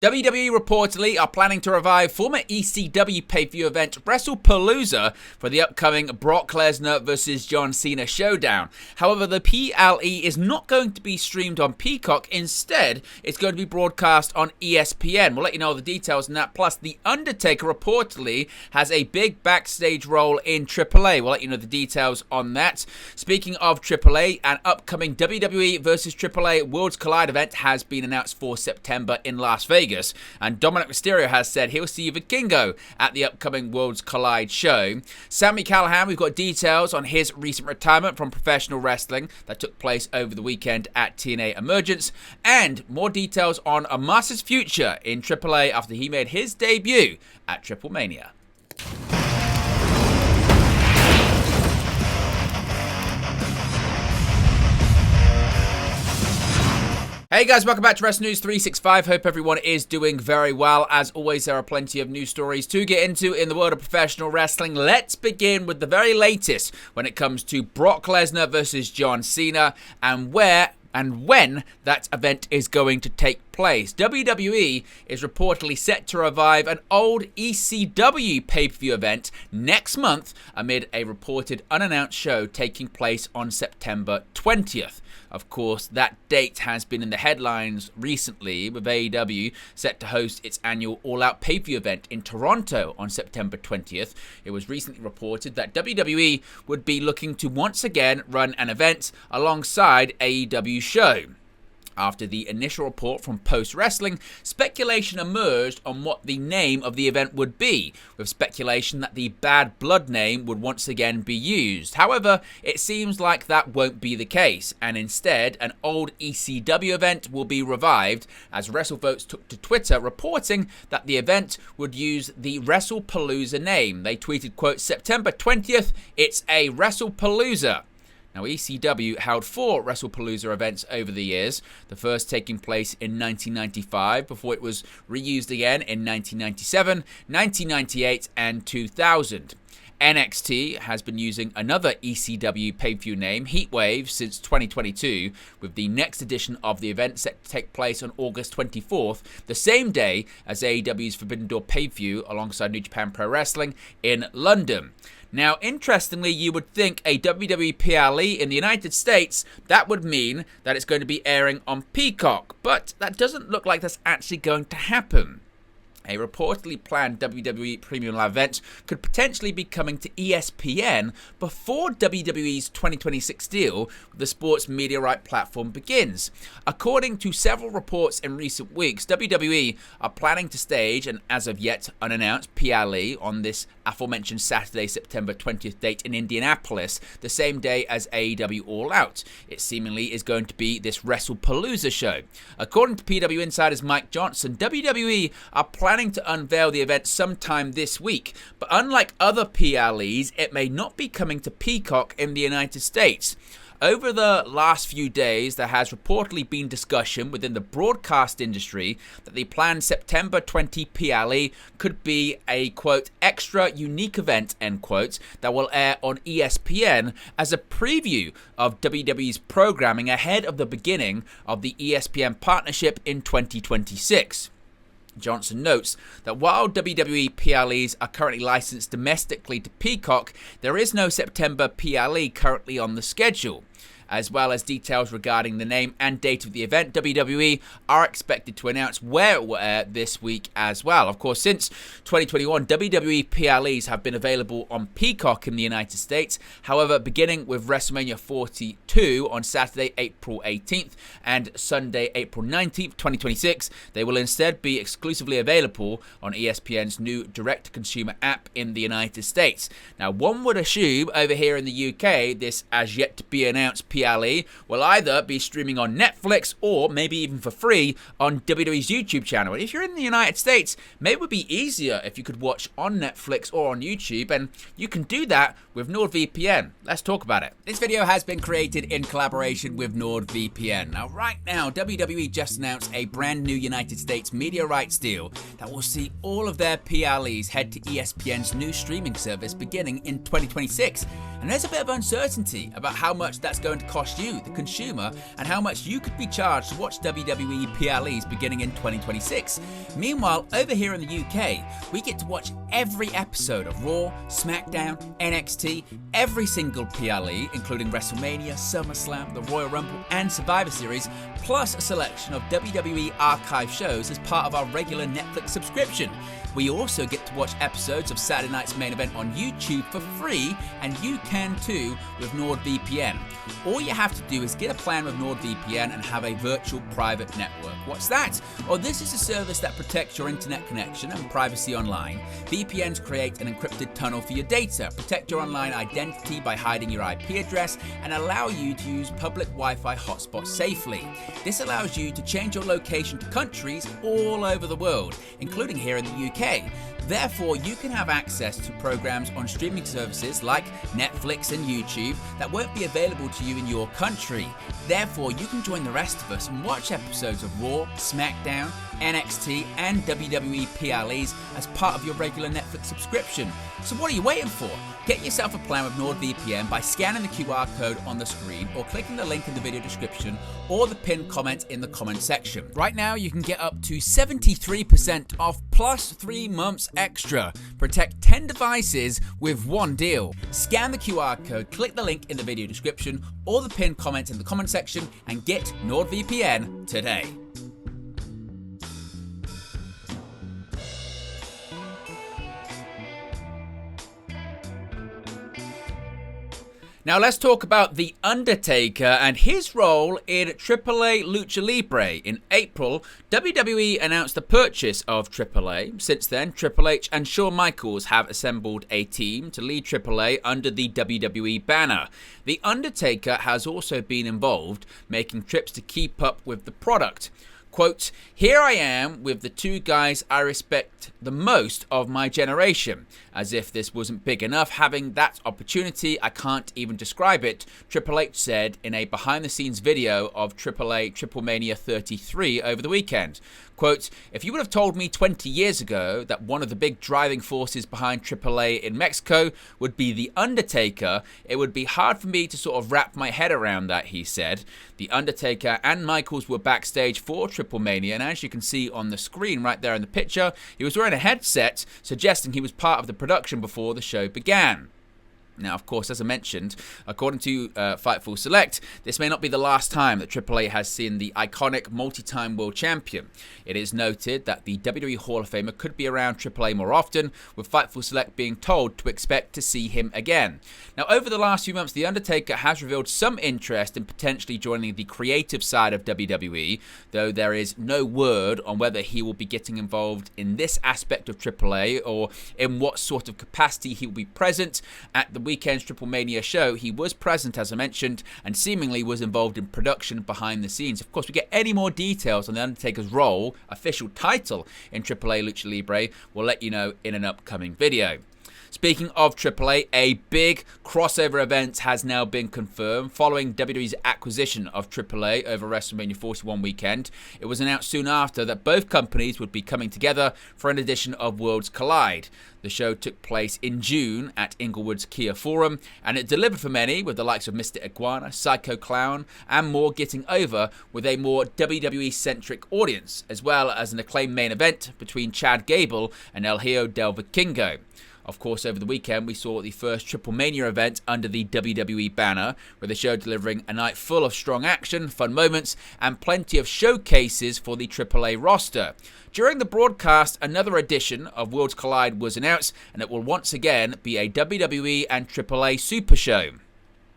WWE reportedly are planning to revive former ECW pay-per-view event Wrestlepalooza for the upcoming Brock Lesnar vs. John Cena showdown. However, the PLE is not going to be streamed on Peacock. Instead, it's going to be broadcast on ESPN. We'll let you know all the details on that. Plus, The Undertaker reportedly has a big backstage role in AAA. We'll let you know the details on that. Speaking of AAA, an upcoming WWE vs. AAA Worlds Collide event has been announced for September in Las Vegas. And Dominic Mysterio has said he'll see Vikingo at the upcoming Worlds Collide show. Sami Callihan, we've got details on his recent retirement from professional wrestling that took place over the weekend at TNA Emergence. And more details on Omos's future in AAA after he made his debut at Triple Mania. Hey guys, welcome back to Wrestling News 365. Hope everyone is doing very well. As always, there are plenty of news stories to get into in the world of professional wrestling. Let's begin with the very latest when it comes to Brock Lesnar versus John Cena and where and when that event is going to take place. WWE is reportedly set to revive an old ECW pay-per-view event next month amid a reported unannounced show taking place on September 20th. Of course, that date has been in the headlines recently, with AEW set to host its annual all-out pay-per-view event in Toronto on September 20th. It was recently reported that WWE would be looking to once again run an event alongside AEW's show. After the initial report from Post Wrestling, speculation emerged on what the name of the event would be, with speculation that the Bad Blood name would once again be used. However, it seems like that won't be the case, and instead, an old ECW event will be revived, as WrestleVotes took to Twitter reporting that the event would use the Wrestlepalooza name. They tweeted, quote, "September 20th, it's a Wrestlepalooza." Now, ECW held 4 Wrestlepalooza events over the years, the first taking place in 1995 before it was reused again in 1997, 1998 and 2000. NXT has been using another ECW pay-per-view name, Heatwave, since 2022, with the next edition of the event set to take place on August 24th, the same day as AEW's Forbidden Door pay-per-view alongside New Japan Pro Wrestling in London. Now, interestingly, you would think a WWE PLE in the United States, that would mean that it's going to be airing on Peacock, but that doesn't look like that's actually going to happen. A reportedly planned WWE Premium Live event could potentially be coming to ESPN before WWE's 2026 deal with the sports media right platform begins. According to several reports in recent weeks, WWE are planning to stage an as of yet unannounced PLE on this aforementioned Saturday, September 20th date in Indianapolis, the same day as AEW All Out. It seemingly is going to be this Wrestlepalooza show. According to PW Insider's Mike Johnson, WWE are planning to unveil the event sometime this week, but unlike other PLEs, it may not be coming to Peacock in the United States. Over the last few days, there has reportedly been discussion within the broadcast industry that the planned September 20 PLE could be a, quote, extra unique event, end quote, that will air on ESPN as a preview of WWE's programming ahead of the beginning of the ESPN partnership in 2026. Johnson notes that while WWE PLEs are currently licensed domestically to Peacock, there is no September PLE currently on the schedule. As well as details regarding the name and date of the event, WWE are expected to announce where it will air this week as well. Of course, since 2021, WWE PLEs have been available on Peacock in the United States. However, beginning with WrestleMania 42 on Saturday, April 18th and Sunday, April 19th, 2026, they will instead be exclusively available on ESPN's new direct-to-consumer app in the United States. Now, one would assume over here in the UK, this as yet to be announced PLE will either be streaming on Netflix or maybe even for free on WWE's YouTube channel. And if you're in the United States, maybe it would be easier if you could watch on Netflix or on YouTube, and you can do that with NordVPN. Let's talk about it. This video has been created in collaboration with NordVPN. Now, right now, WWE just announced a brand new United States media rights deal that will see all of their PLEs head to ESPN's new streaming service beginning in 2026. And there's a bit of uncertainty about how much that's going to would cost you, the consumer, and how much you could be charged to watch WWE PLEs beginning in 2026. Meanwhile, over here in the UK, we get to watch every episode of Raw, SmackDown, NXT, every single PLE, including WrestleMania, SummerSlam, the Royal Rumble, and Survivor Series, plus a selection of WWE archive shows as part of our regular Netflix subscription. We also get to watch episodes of Saturday Night's Main Event on YouTube for free, and you can too with NordVPN. All you have to do is get a plan with NordVPN and have a virtual private network. What's that? Well, this is a service that protects your internet connection and privacy online. VPNs create an encrypted tunnel for your data, protect your online identity by hiding your IP address, and allow you to use public Wi-Fi hotspots safely. This allows you to change your location to countries all over the world, including here in the UK. Therefore, you can have access to programs on streaming services like Netflix and YouTube that won't be available to you in your country. Therefore, you can join the rest of us and watch episodes of Raw, SmackDown, NXT, and WWE PLEs as part of your regular Netflix subscription. So what are you waiting for? Get yourself a plan with NordVPN by scanning the QR code on the screen or clicking the link in the video description or the pinned comment in the comment section. Right now, you can get up to 73% off plus 3 months extra. Protect 10 devices with one deal. Scan the QR code, click the link in the video description or the pinned comment in the comment section and get NordVPN today. Now let's talk about The Undertaker and his role in AAA Lucha Libre. In April, WWE announced the purchase of AAA. Since then, Triple H and Shawn Michaels have assembled a team to lead AAA under the WWE banner. The Undertaker has also been involved, making trips to keep up with the product. Quote, "Here I am with the two guys I respect the most of my generation. As if this wasn't big enough, having that opportunity, I can't even describe it," Triple H said in a behind-the-scenes video of AAA Triplemania 33 over the weekend. Quote, "If you would have told me 20 years ago that one of the big driving forces behind AAA in Mexico would be The Undertaker, it would be hard for me to sort of wrap my head around that," he said. The Undertaker and Michaels were backstage for Triplemania, and as you can see on the screen right there in the picture, he was wearing a headset, suggesting he was part of the production before the show began. Now, of course, as I mentioned, according to Fightful Select, this may not be the last time that AAA has seen the iconic multi-time world champion. It is noted that the WWE Hall of Famer could be around AAA more often, with Fightful Select being told to expect to see him again. Now, over the last few months, The Undertaker has revealed some interest in potentially joining the creative side of WWE, though there is no word on whether he will be getting involved in this aspect of AAA or in what sort of capacity he will be present at the weekend's Triplemania show. He was present, as I mentioned, and seemingly was involved in production behind the scenes. Of course, we get any more details on The Undertaker's role, official title in AAA Lucha Libre, we'll let you know in an upcoming video. Speaking of AAA, a big crossover event has now been confirmed following WWE's acquisition of AAA over WrestleMania 41 weekend. It was announced soon after that both companies would be coming together for an edition of Worlds Collide. The show took place in June at Inglewood's Kia Forum, and it delivered for many, with the likes of Mr. Iguana, Psycho Clown, and more getting over with a more WWE-centric audience, as well as an acclaimed main event between Chad Gable and El Hijo del Vikingo. Of course, over the weekend, we saw the first Triplemania event under the WWE banner, with the show delivering a night full of strong action, fun moments, and plenty of showcases for the AAA roster. During the broadcast, another edition of Worlds Collide was announced, and it will once again be a WWE and AAA Super Show.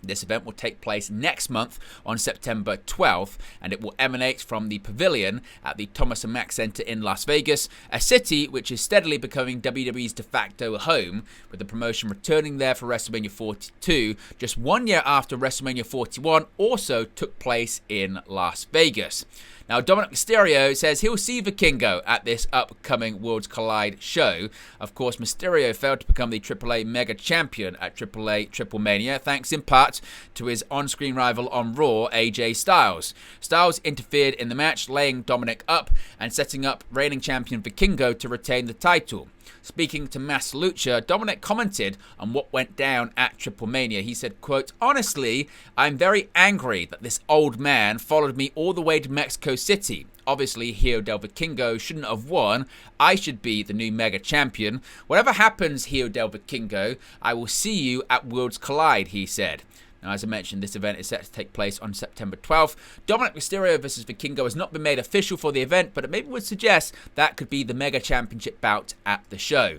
This event will take place next month on September 12th, and it will emanate from the Pavilion at the Thomas & Mack Center in Las Vegas, a city which is steadily becoming WWE's de facto home, with the promotion returning there for WrestleMania 42, just 1 year after WrestleMania 41 also took place in Las Vegas. Now, Dominic Mysterio says he'll see Vikingo at this upcoming Worlds Collide show. Of course, Mysterio failed to become the AAA Mega Champion at AAA Triplemania, thanks in part to his on-screen rival on Raw, AJ Styles. Styles interfered in the match, laying Dominic up and setting up reigning champion Vikingo to retain the title. Speaking to Mass Lucha, Dominic commented on what went down at Triple Mania. He said, quote, "Honestly, I'm very angry that this old man followed me all the way to Mexico City. Obviously, Hijo del Vikingo shouldn't have won. I should be the new mega champion. Whatever happens, Hijo del Vikingo, I will see you at Worlds Collide," he said. Now, as I mentioned, this event is set to take place on September 12th. Dominic Mysterio versus Vikingo has not been made official for the event, but it maybe would suggest that could be the Mega Championship bout at the show.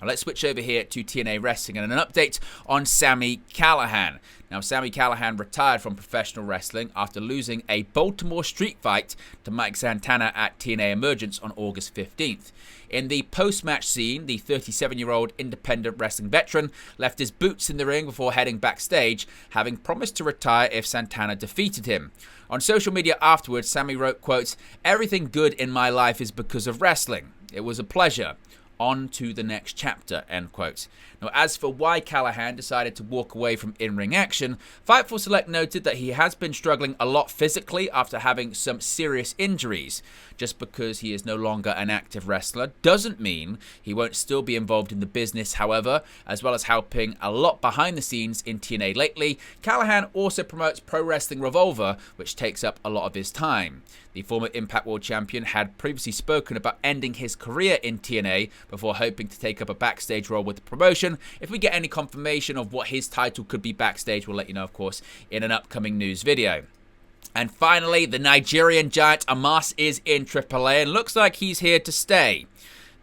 Now, let's switch over here to TNA Wrestling and an update on Sami Callihan. Now, Sami Callihan retired from professional wrestling after losing a Baltimore street fight to Mike Santana at TNA Emergence on August 15th. In the post-match scene, the 37-year-old independent wrestling veteran left his boots in the ring before heading backstage, having promised to retire if Santana defeated him. On social media afterwards, Sami wrote, quote, "Everything good in my life is because of wrestling. It was a pleasure. On to the next chapter," end quote. Now, as for why Callihan decided to walk away from in-ring action, Fightful Select noted that he has been struggling a lot physically after having some serious injuries. Just because he is no longer an active wrestler doesn't mean he won't still be involved in the business. However, as well as helping a lot behind the scenes in TNA lately, Callihan also promotes Pro Wrestling Revolver, which takes up a lot of his time. The former Impact World Champion had previously spoken about ending his career in TNA before hoping to take up a backstage role with the promotion. If we get any confirmation of what his title could be backstage, we'll let you know, of course, in an upcoming news video. And finally, the Nigerian giant Omos is in AAA and looks like he's here to stay.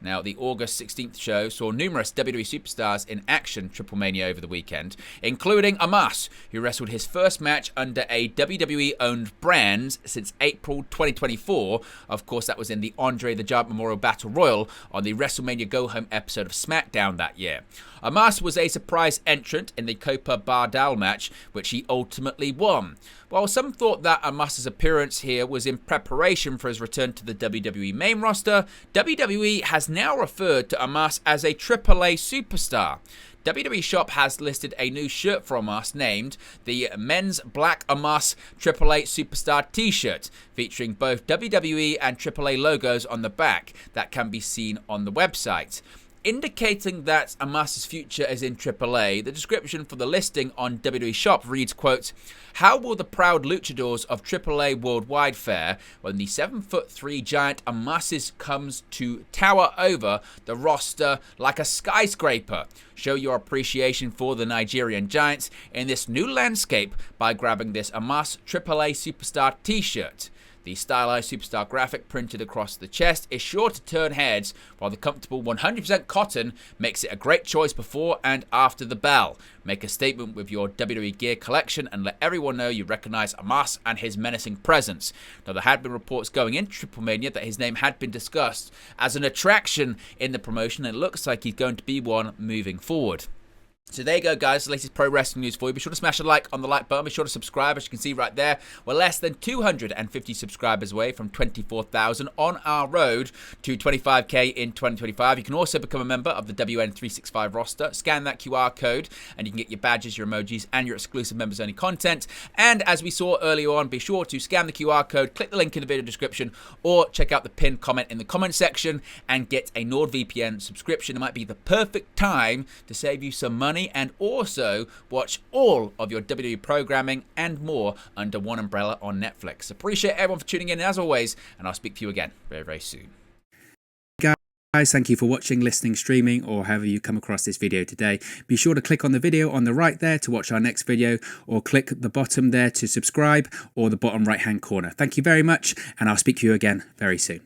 Now, the August 16th show saw numerous WWE superstars in action Triple Mania over the weekend, including Omos, who wrestled his first match under a WWE-owned brand since April 2024. Of course, that was in the Andre the Giant Memorial Battle Royal on the WrestleMania Go Home episode of SmackDown that year. Omos was a surprise entrant in the Copa Bardal match, which he ultimately won. While some thought that Omos' appearance here was in preparation for his return to the WWE main roster, WWE has now referred to Omos as a AAA superstar. WWE Shop has listed a new shirt for Omos named the Men's Black Omos AAA Superstar T-shirt, featuring both WWE and AAA logos on the back that can be seen on the website. Indicating that Omos' future is in AAA, the description for the listing on WWE Shop reads, quote, "How will the proud luchadors of AAA worldwide fare when the 7'3" giant Omos comes to tower over the roster like a skyscraper? Show your appreciation for the Nigerian giants in this new landscape by grabbing this Omos AAA Superstar t-shirt. The stylized superstar graphic printed across the chest is sure to turn heads, while the comfortable 100% cotton makes it a great choice before and after the bell. Make a statement with your WWE gear collection and let everyone know you recognize Omos and his menacing presence." Now, there had been reports going into Triple Mania that his name had been discussed as an attraction in the promotion, and it looks like he's going to be one moving forward. So there you go, guys, the latest pro wrestling news for you. Be sure to smash a like on the like button. Be sure to subscribe, as you can see right there. We're less than 250 subscribers away from 24,000 on our road to 25k in 2025. You can also become a member of the WN365 roster. Scan that QR code, and you can get your badges, your emojis, and your exclusive members-only content. And as we saw earlier on, be sure to scan the QR code, click the link in the video description, or check out the pinned comment in the comment section and get a NordVPN subscription. It might be the perfect time to save you some money and also watch all of your WWE programming and more under one umbrella on Netflix. Appreciate everyone for tuning in as always, and I'll speak to you again very, very soon. Guys, thank you for watching, listening, streaming, or however you come across this video today. Be sure to click on the video on the right there to watch our next video, or click the bottom there to subscribe, or the bottom right hand corner. Thank you very much, and I'll speak to you again very soon.